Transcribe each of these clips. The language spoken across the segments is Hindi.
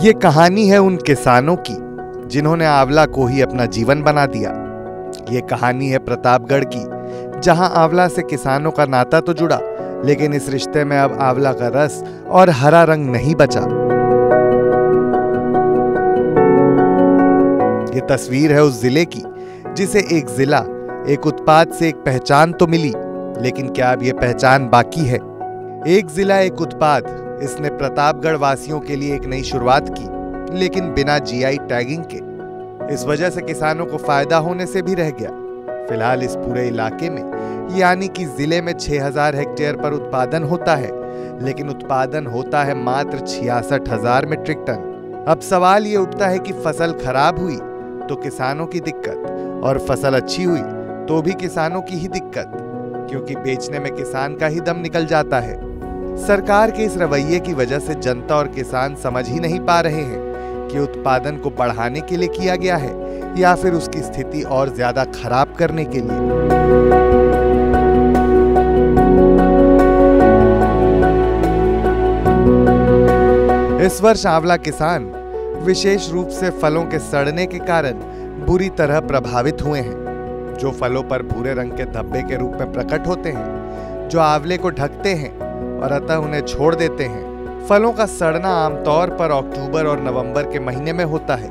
ये कहानी है उन किसानों की जिन्होंने आंवला को ही अपना जीवन बना दिया। ये कहानी है प्रतापगढ़ की, जहां आंवला से किसानों का नाता तो जुड़ा, लेकिन इस रिश्ते में अब आंवला का रस और हरा रंग नहीं बचा। ये तस्वीर है उस जिले की जिसे एक जिला, एक उत्पाद से एक पहचान तो मिली, लेकिन क्या अब ये पहचान बाकी है? एक जिला एक उत्पाद, इसने प्रतापगढ़ वासियों के लिए एक नई शुरुआत की, लेकिन बिना जीआई टैगिंग के। इस वजह से किसानों को फायदा होने से भी रह गया। फिलहाल इस पूरे इलाके में, यानी कि जिले में 6000 हेक्टेयर पर उत्पादन होता है, लेकिन उत्पादन होता है मात्र 66,000 मीट्रिक टन। अब सवाल ये उठता है कि फसल खराब हुई तो किसानों की दिक्कत, और फसल अच्छी हुई तो भी किसानों की ही दिक्कत, क्योंकि बेचने में किसान का ही दम निकल जाता है। सरकार के इस रवैये की वजह से जनता और किसान समझ ही नहीं पा रहे हैं कि उत्पादन को बढ़ाने के लिए किया गया है या फिर उसकी स्थिति और ज्यादा खराब करने के लिए। इस वर्ष आंवला किसान विशेष रूप से फलों के सड़ने के कारण बुरी तरह प्रभावित हुए हैं, जो फलों पर भूरे रंग के धब्बे के रूप में प्रकट होते हैं, जो आंवले को ढकते हैं और अतः उन्हें छोड़ देते हैं। फलों का सड़ना आमतौर पर अक्टूबर और नवंबर के महीने में होता है।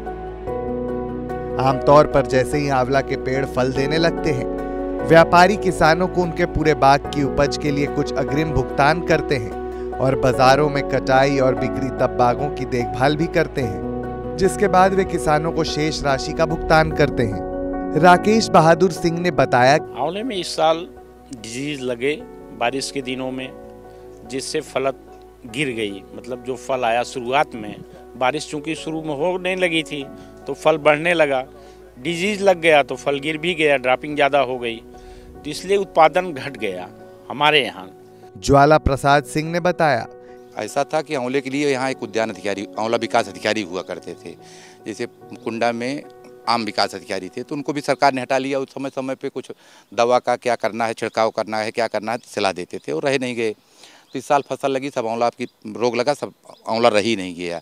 आमतौर पर जैसे ही आंवला के पेड़ फल देने लगते हैं, व्यापारी किसानों को उनके पूरे बाग की उपज के लिए कुछ अग्रिम भुगतान करते हैं और बाजारों में कटाई और बिक्री तब बागों की देखभाल भी करते हैं, जिसके बाद वे किसानों को शेष राशि का भुगतान करते हैं। राकेश बहादुर सिंह ने बताया, आंवले में इस साल डिजीज लगे बारिश के दिनों में, जिससे फलत गिर गई। मतलब जो फल आया शुरुआत में, बारिश चूंकि शुरू में होने लगी थी तो फल बढ़ने लगा, डिजीज लग गया तो फल गिर भी गया, ड्रॉपिंग ज़्यादा हो गई, तो इसलिए उत्पादन घट गया हमारे यहाँ। ज्वाला प्रसाद सिंह ने बताया, ऐसा था कि आंवले के लिए यहाँ एक उद्यान अधिकारी, आंवला विकास अधिकारी हुआ करते थे। जैसे कुंडा में आम विकास अधिकारी थे, तो उनको भी सरकार ने हटा लिया। उस समय समय पे कुछ दवा का क्या करना है, छिड़काव करना है, क्या करना है, सलाह देते थे और रह नहीं गए। तो इस साल फसल लगी, सब आंवला की रोग लगा, सब आंवला रही नहीं गया।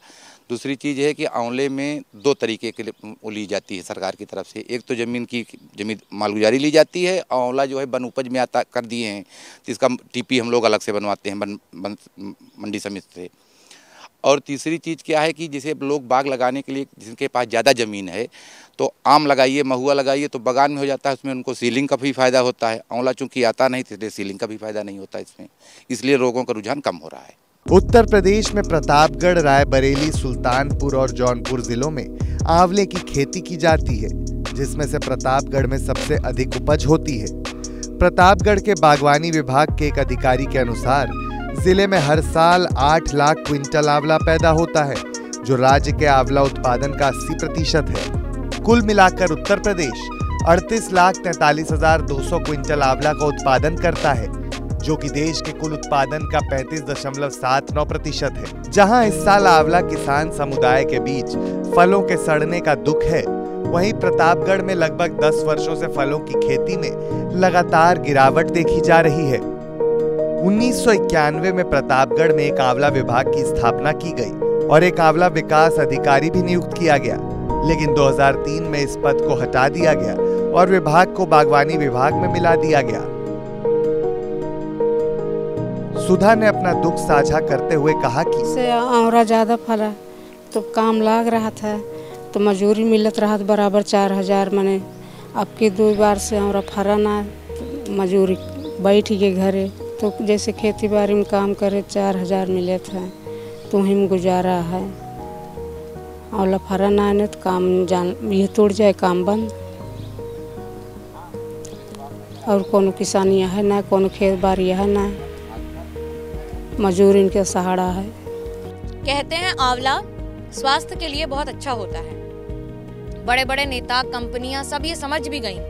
दूसरी चीज़ है कि आंवले में 2 तरीके के लिए ली जाती है सरकार की तरफ से। एक तो ज़मीन मालगुजारी ली जाती है, आंवला जो है वन उपज में आता कर दिए हैं, जिसका टीपी हम लोग अलग से बनवाते हैं मंडी समिति से। और तीसरी चीज़ क्या है कि जैसे लोग बाग लगाने के लिए, जिनके पास ज़्यादा ज़मीन है, तो आम लगाइए, महुआ लगाइए, तो बागान में हो जाता है, उसमें उनको सीलिंग का भी फ़ायदा होता है। आंवला चूँकि आता नहीं, इसलिए सीलिंग का भी फ़ायदा नहीं होता इसमें, इसलिए रोगों का रुझान कम हो रहा है। उत्तर प्रदेश में प्रतापगढ़, रायबरेली, सुल्तानपुर और जौनपुर जिलों में आंवले की खेती की जाती है, जिसमें से प्रतापगढ़ में सबसे अधिक उपज होती है। प्रतापगढ़ के बागवानी विभाग के एक अधिकारी के अनुसार जिले में हर साल 8 लाख क्विंटल आंवला पैदा होता है, जो राज्य के आंवला उत्पादन का 80% है। कुल मिलाकर उत्तर प्रदेश 38,43,200 क्विंटल आंवला का उत्पादन करता है, जो कि देश के कुल उत्पादन का 35.79% है। जहां इस साल आंवला किसान समुदाय के बीच फलों के सड़ने का दुख है, वहीं प्रतापगढ़ में लगभग 10 वर्षों से फलों की खेती में लगातार गिरावट देखी जा रही है। 1991 में प्रतापगढ़ में एक आंवला विभाग की स्थापना की गई और एक आंवला विकास अधिकारी भी नियुक्त किया गया, लेकिन 2003 में इस पद को हटा दिया गया और विभाग को बागवानी विभाग में मिला दिया गया। सुधा ने अपना दुख साझा करते हुए कहा कि आंवला ज्यादा फला तो काम लाग रहा था, तो मजूरी मिलत रहा बराबर 4000। मैंने अब की 2 बार से आंवला फरा ना, मजूरी बैठ गए घरे, तो जैसे खेती बाड़ी में काम करे 4000 मिले थे, तो ही गुजारा है। आंवला फरा ना आने तो काम जान ये तोड़ जाए, काम बंद। और कोनो किसानी है ना, कोनो खेत बाड़ी है ना, मजूर इनके सहारा है। कहते हैं आंवला स्वास्थ्य के लिए बहुत अच्छा होता है। बड़े बड़े नेता, कंपनियां सब ये समझ भी गईं,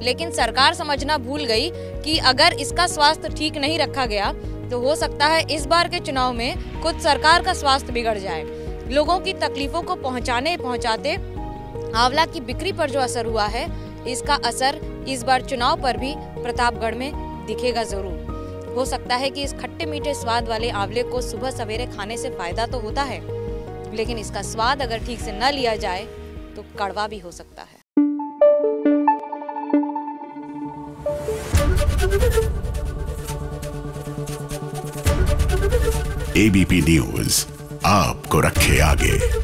लेकिन सरकार समझना भूल गई कि अगर इसका स्वास्थ्य ठीक नहीं रखा गया तो हो सकता है इस बार के चुनाव में खुद सरकार का स्वास्थ्य बिगड़ जाए। लोगों की तकलीफों को पहुंचाते आंवला की बिक्री पर जो असर हुआ है, इसका असर इस बार चुनाव पर भी प्रतापगढ़ में दिखेगा जरूर। हो सकता है कि इस खट्टे मीठे स्वाद वाले आंवले को सुबह सवेरे खाने से फायदा तो होता है, लेकिन इसका स्वाद अगर ठीक से न लिया जाए तो कड़वा भी हो सकता है। एबीपी न्यूज आपको रखे आगे।